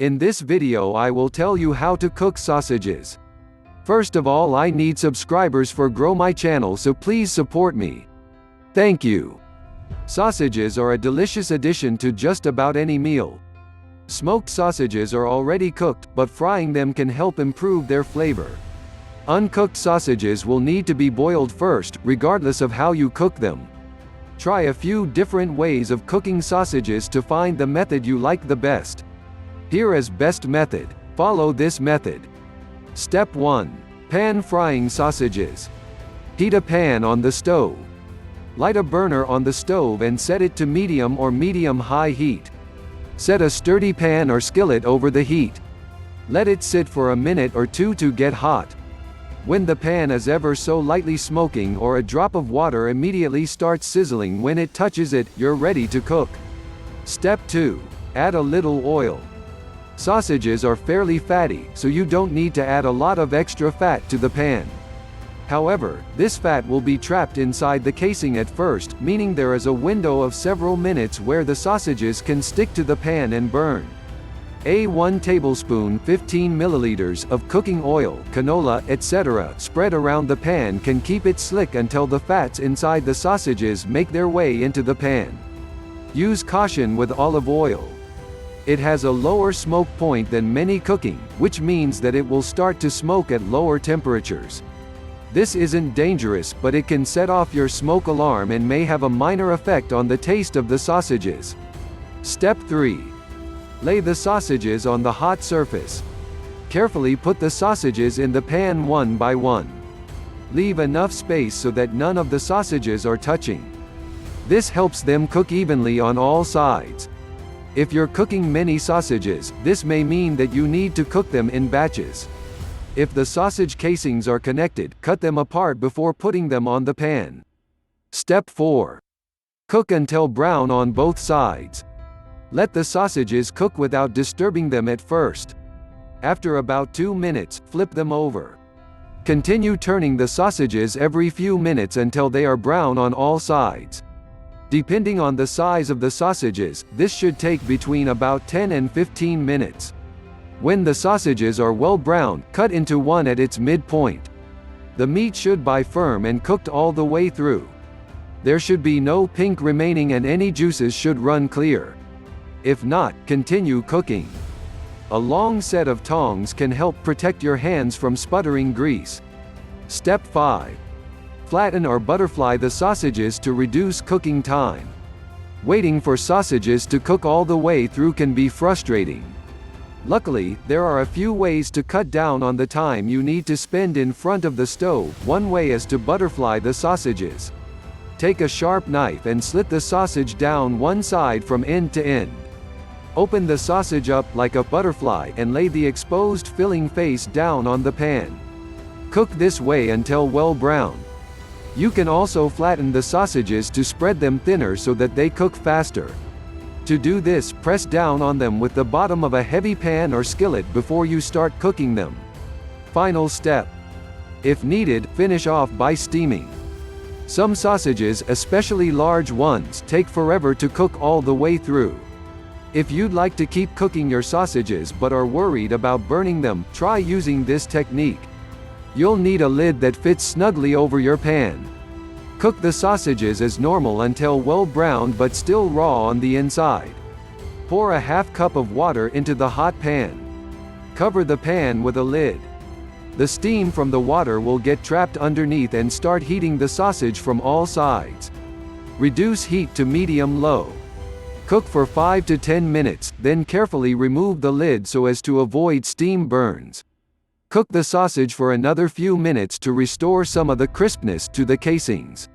In this video I will tell you how to cook sausages. First of all, I need subscribers for grow my channel, so please support me. Thank you. Sausages are a delicious addition to just about any meal. Smoked sausages are already cooked, but frying them can help improve their flavor. Uncooked sausages will need to be boiled first, regardless of how you cook them. Try a few different ways of cooking sausages to find the method you like the best. Here is best method. Follow this method. Step 1. Pan frying sausages. Heat a pan on the stove. Light a burner on the stove and set it to medium or medium-high heat. Set a sturdy pan or skillet over the heat. Let it sit for a minute or two to get hot. When the pan is ever so lightly smoking or a drop of water immediately starts sizzling when it touches it, you're ready to cook. Step 2. Add a little oil. Sausages are fairly fatty, so you don't need to add a lot of extra fat to the pan. However, this fat will be trapped inside the casing at first, meaning there is a window of several minutes where the sausages can stick to the pan and burn. A 1 tablespoon 15 milliliters of cooking oil, canola, etc. spread around the pan can keep it slick until the fats inside the sausages make their way into the pan. Use caution with olive oil. It has a lower smoke point than many cooking, which means that it will start to smoke at lower temperatures. This isn't dangerous, but it can set off your smoke alarm and may have a minor effect on the taste of the sausages. Step 3. Lay the sausages on the hot surface. Carefully put the sausages in the pan one by one. Leave enough space so that none of the sausages are touching. This helps them cook evenly on all sides. If you're cooking many sausages, this may mean that you need to cook them in batches. If the sausage casings are connected, cut them apart before putting them on the pan. Step 4. Cook until brown on both sides. Let the sausages cook without disturbing them at first. After about 2 minutes, flip them over. Continue turning the sausages every few minutes until they are brown on all sides. Depending on the size of the sausages, this should take between about 10 and 15 minutes. When the sausages are well browned, cut into one at its midpoint. The meat should be firm and cooked all the way through. There should be no pink remaining and any juices should run clear. If not, continue cooking. A long set of tongs can help protect your hands from sputtering grease. Step 5. Flatten or butterfly the sausages to reduce cooking time. Waiting for sausages to cook all the way through can be frustrating. Luckily, there are a few ways to cut down on the time you need to spend in front of the stove. One way is to butterfly the sausages. Take a sharp knife and slit the sausage down one side from end to end. Open the sausage up like a butterfly and lay the exposed filling face down on the pan. Cook this way until well browned. You can also flatten the sausages to spread them thinner so that they cook faster. To do this, press down on them with the bottom of a heavy pan or skillet before you start cooking them. Final step. If needed, finish off by steaming. Some sausages, especially large ones, take forever to cook all the way through. If you'd like to keep cooking your sausages but are worried about burning them, try using this technique. You'll need a lid that fits snugly over your pan. Cook the sausages as normal until well browned but still raw on the inside. Pour a half cup of water into the hot pan. Cover the pan with a lid. The steam from the water will get trapped underneath and start heating the sausage from all sides. Reduce heat to medium-low. Cook for 5 to 10 minutes, then carefully remove the lid so as to avoid steam burns. Cook the sausage for another few minutes to restore some of the crispness to the casings.